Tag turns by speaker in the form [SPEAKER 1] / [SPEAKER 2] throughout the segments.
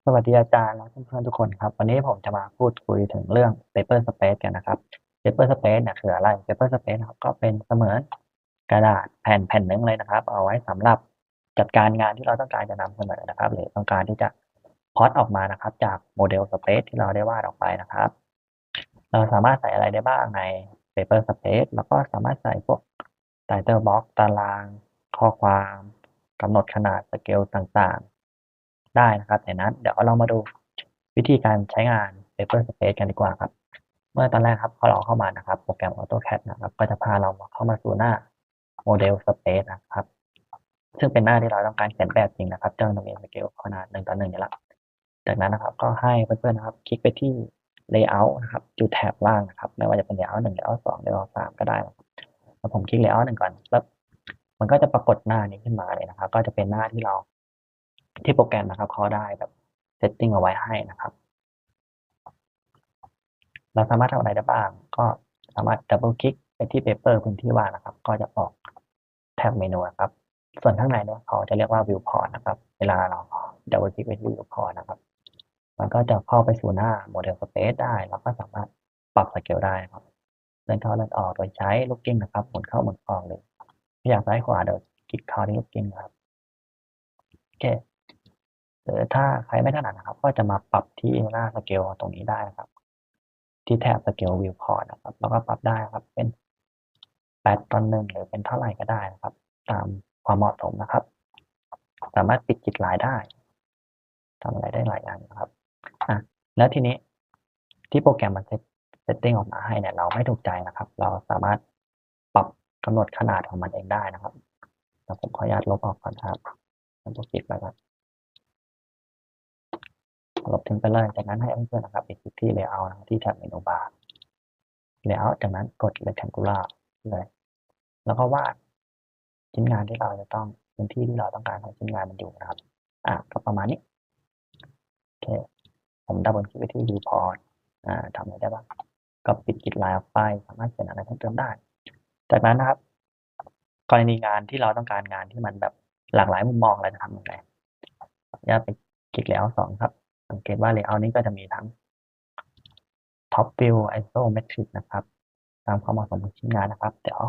[SPEAKER 1] สวัสดีอาจารย์และเพื่อนๆทุกคนครับวันนี้ผมจะมาพูดคุยถึงเรื่อง Paper Space กันนะครับ Paper Space เนี่ยคืออะไร Paper Space นะครับก็เป็นเสมือนกระดาษแผ่นหนึ่งเลยนะครับเอาไว้สำหรับจัดการงานที่เราต้องการจะนำเสนอนะครับหรือต้องการที่จะพล็อตออกมานะครับจากโมเดล Space ที่เราได้วาดออกไปนะครับเราสามารถใส่อะไรได้บ้างใน Paper Space แล้วก็สามารถใส่พวก Title Box ตารางข้อความกำหนดขนาดสเกลต่างๆได้นะครับจากนั้นเดี๋ยวเรามาดูวิธีการใช้งาน Paper Space กันดีกว่าครับเมื่อตอนแรกครับพอเราเข้ามานะครับโปรแกรม AutoCAD นะครับก็จะพาเราเข้ามาสู่หน้า Model Space นะครับซึ่งเป็นหน้าที่เราต้องการเขียนแบบจริงนะครับจะต้องมีสเกลขนาด1:1นี่แหละจากนั้นนะครับก็ให้เพื่อนๆนะครับคลิกไปที่ Layout นะครับจุดแถบล่างนะครับไม่ว่าจะเป็น Layout 1 Layout 2 Layout 3ก็ได้นะครับแล้วผมคลิก Layout 1ก่อนแล้วมันก็จะปรากฏหน้านี้ขึ้นมาเลยนะครับก็จะเป็นหน้าที่เราที่โปรแกรมนะครับเขาได้แบบเซตติ้งเอาไว้ให้นะครับเราสามารถทำอะไรได้บ้างก็สามารถดับเบิลคลิกไปที่ Paper พื้นที่ว่างนะครับก็จะออกแท็บเมนูนะครับส่วนข้างในเนี่ยเขาจะเรียกว่า Viewport นะครับเวลาเราดับเบิลคลิกไปที่ Viewport นะครับมันก็จะเข้าไปสู่หน้า Model Space ได้เราก็สามารถปรับสเกลได้ครับเลื่อนเข้าเลื่อนออกโดยใช้ลูกกิ้งนะครับหมุนเข้าหมุนออกเลยถ้าอยากซ้ายขวาเดี๋ยวคลิกเข้าที่ลูกกิ้งนะครับโอเคหรือถ้าใครไม่ถนัดนะครับก็จะมาปรับที่หน้าสเกลตรงนี้ได้นะครับที่แถบสเกล Viewport นะครับแล้วก็ปรับได้ครับเป็น8:1หรือเป็นเท่าไหร่ก็ได้นะครับตามความเหมาะสมนะครับสามารถปิดกริดลายได้ทำอะไรได้หลายอย่างนะครับแล้วทีนี้ที่โปรแกรมมันเซตติ้งออกมาให้เนี่ยเราไม่ถูกใจนะครับเราสามารถปรับกำหนดขนาดของมันเองได้นะครับแต่ผมขออนุญาตลบออกก่อนครับมันจะปิดไปครับลบทิ้งไปเลยจากนั้นให้เพื่อนๆนะครับไปคลิกที่ Layout นะครับที่แท็บเมนูบาร์ Layout จากนั้นกด Rectangular เลยแล้วก็วาดชิ้นงานที่เราจะต้องพื้นที่ที่เราต้องการให้ชิ้นงานมันอยู่นะครับก็ประมาณนี้โอเคผมดับเบิลคลิกไปที่ Viewport ทำอะไรได้บ้างก็ปิดกริดลายออกไปสามารถเขียนอะไรเพิ่มเติมได้จากนั้นนะครับกรณีงานที่เราต้องการงานที่มันแบบหลากหลายมุมมองเราจะทำยังไงขออนุญาตไปคลิก Layout 2ครับสังเกตว่า Layout นี้ก็จะมีทั้ง Top View Isometric นะครับตามความเหมาะสมของชิ้นงานนะครับเดี๋ยว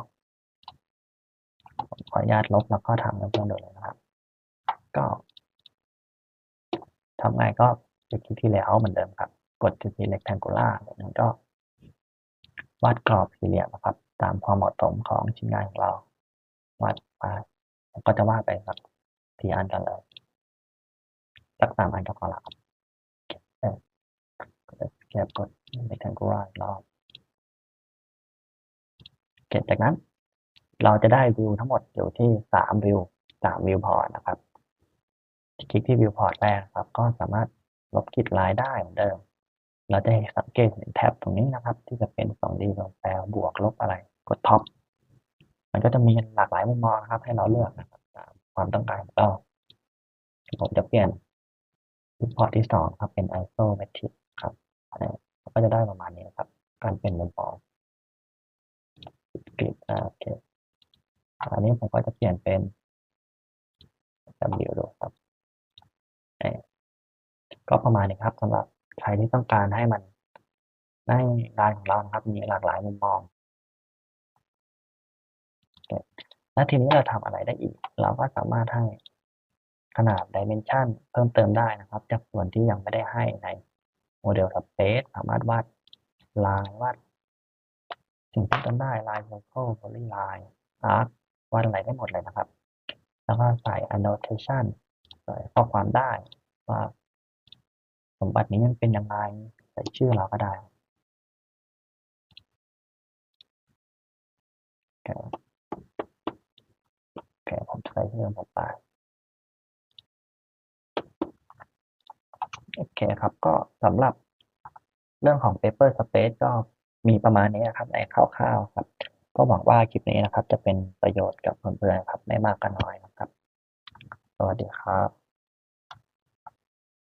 [SPEAKER 1] ผมขออนุญาตลบแล้วก็ทำเพิ่มดูเลยนะครับก็ทำไงก็ไปคลิกที่ Layout เหมือนเดิมครับกดที่ Rectangular จากนั้นก็วาดกรอบสี่เหลี่ยมนะครับตามความเหมาะสมของชิ้นงานของเราวาดไปก็จะวาดไปสัก4 อันกันเลยสัก3 อันก็พอละครับแค่กด Rectangular อีกรอบจากนั้นเราจะได้วิวทั้งหมดอยู่ที่3วิววิวพอร์ตนะครับคลิกที่วิวพอร์ตแรกครับก็สามารถลบกริดลายได้เหมือนเดิมเราจะสังเกตเห็นแท็บตรงนี้นะครับที่จะเป็น 2D แปลบวกลบอะไรกดท็อปมันก็จะมีหลากหลายมุมมองนะครับให้เราเลือกนะครับตามความต้องการของเราผมจะเปลี่ยนวิวพอร์ตที่2ครับเป็น isometric ครับก็จะได้ประมาณนี้นะครับการเปลี่ยนมุมมองกริดโอเคอันนี้ผมก็จะเปลี่ยนเป็น W ดูครับก็ประมาณนี้ครับสำหรับใครที่ต้องการให้มันให้งานของเรานะครับมีหลากหลายมุมมองและทีนี้เราทำอะไรได้อีกเราก็สามารถให้ขนาด Dimension เพิ่มเติมได้นะครับจากส่วนที่ยังไม่ได้ให้ในโมเดล Space สามารถวาดลายวาดสิ่งที่ต้องได้ลาย Circle Polyline Arc วาดอะไรได้หมดเลยนะครับแล้วก็ใส่ annotation ใส่ข้อความได้ว่าสมบัตินี้มันเป็นยังไงใส่ชื่อเราก็ได้ผมใส่ชื่อผมไปโอเคครับก็สำหรับเรื่องของ Paper Space ก็มีประมาณนี้นะครับในคร่าวๆครับก็หวังว่าคลิปนี้นะครับจะเป็นประโยชน์กับเพื่อนๆครับไม่มากก็น้อยนะครับสวัสดีครับ